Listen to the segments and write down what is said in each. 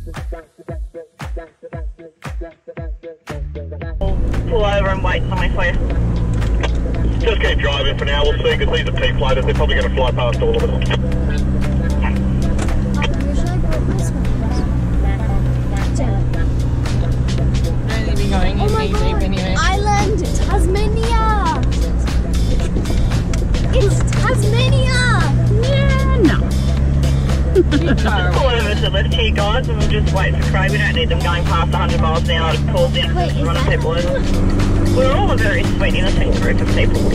Pull over and wait somewhere for you. Just keep driving for now, we'll see, because these are P-platers, they're probably going to fly past all of us. Oh my God. Anyway. Island, Tasmania! It's Tasmania! Yeah, no. Pull over to the left here, guys, and we'll just wait for Craig. We don't need them going past 100 miles an hour to cause them running people over. We're all a very sweet, innocent group of people.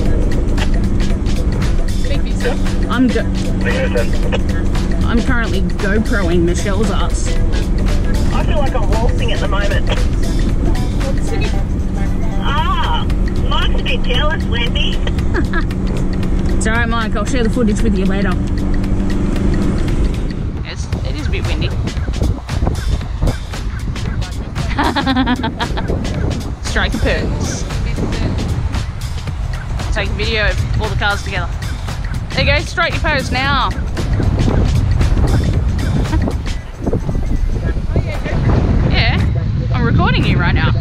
Speak for yourself. I'm currently GoProing Michelle's ass. I feel like I'm waltzing at the moment. Mike's a bit jealous, Wendy. It's alright, Mike, I'll share the footage with you later. It is a bit windy. Strike a pose. Take a video of all the cars together. There you go, strike your pose now. Yeah, I'm recording you right now.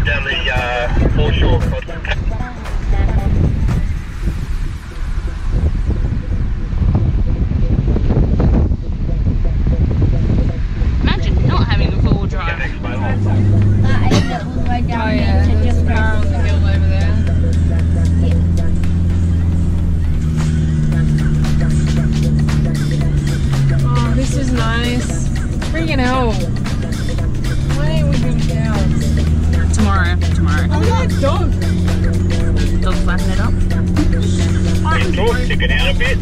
Down the foreshore. Imagine not having a four-wheel drive. That island all the way down there to just car on the hill over there. Oh, this is nice. Freaking hell. Why ain't we going out? Tomorrow. Oh, that dog. Dog flapping it up. Dog sticking out a bit.